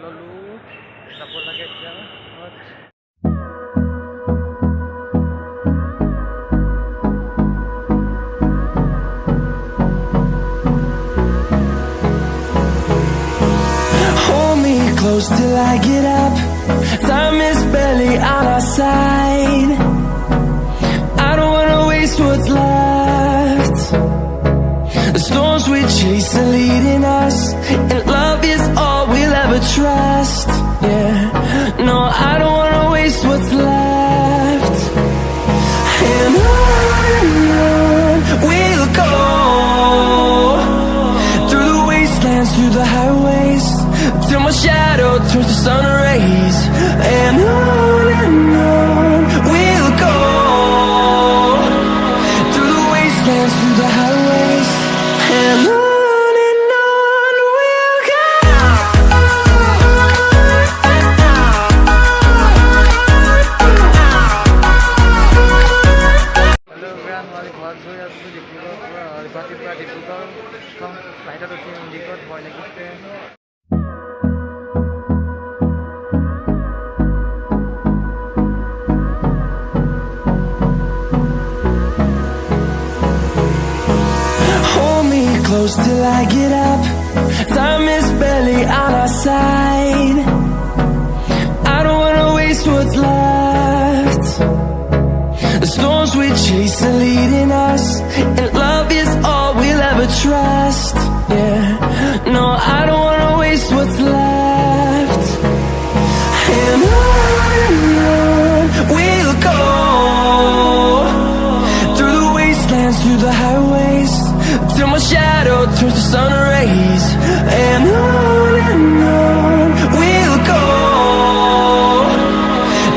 ললো যাব লাগে এতিয়া Close till I get up. Time is barely on our side. I don't wanna waste what's left. The storms we chase are leading us, and love is all we'll ever trust. Yeah, no, I don't wanna waste what's left. And on we'll go, through the wastelands, through the highways, till my shadow turns to sun rays. And on we'll go, through the wastelands, through the highways. And on we'll go. Hello everyone, মই ঘৰত গৈ আছো ডিব্ৰুগড়ৰ পৰা গুৱাহাটীৰ পৰা ডিব্ৰুগড় ফ্লাইটত উঠি ডিব্ৰুগড়ত ভয় লাগিছে Close till I get up. Time is barely on our side. I don't wanna waste what's left. The storms we chase are leading us, and love is all we'll ever trust. Yeah, no, I don't wanna waste what's left. And on we'll go, through the wastelands, through the highways, till my shadow turns to sun rays. And on we'll go,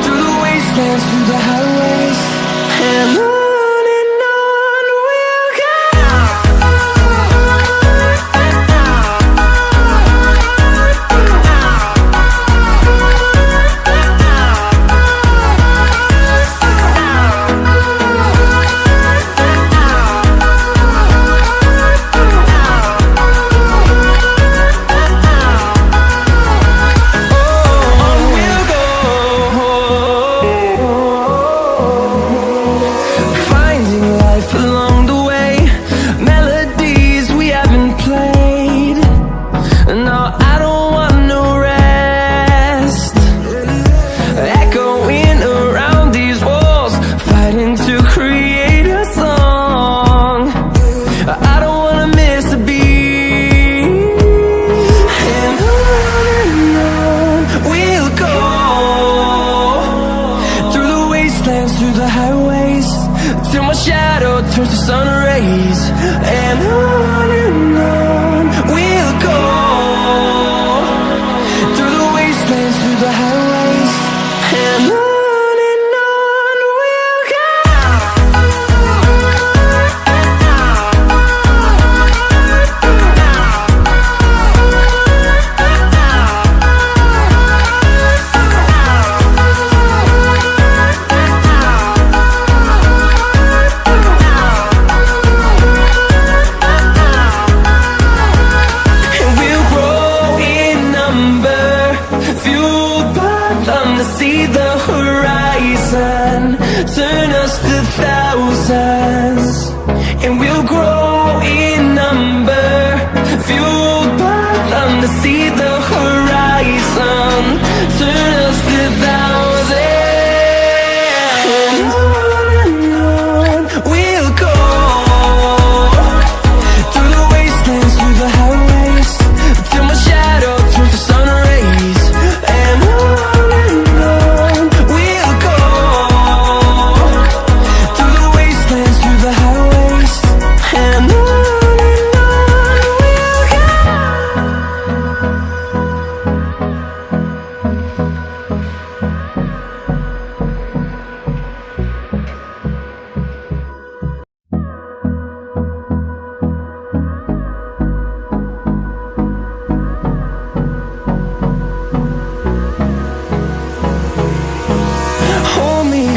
through the wastelands, through the highways. And on we'll go. Through the highways, till my shadow turns to sun rays. And on we'll go, through the wastelands, through the highways. And on we'll go. See the horizon, turn us to thousands, and we'll grow in number, fueled by them to see the horizon, turn us to thousands. And on we'll go, through the wastelands, through the highways, till my shadow turns to sun rays. And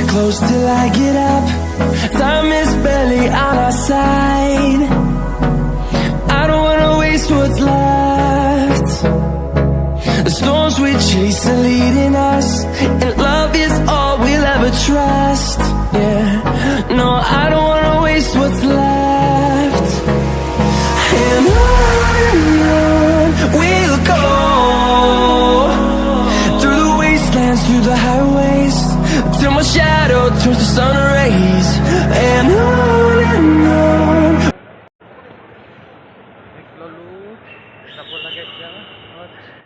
close till I get up. Time is barely on our side. I don't wanna waste what's left. The storms we chase are leading us, and love is all we'll ever trust.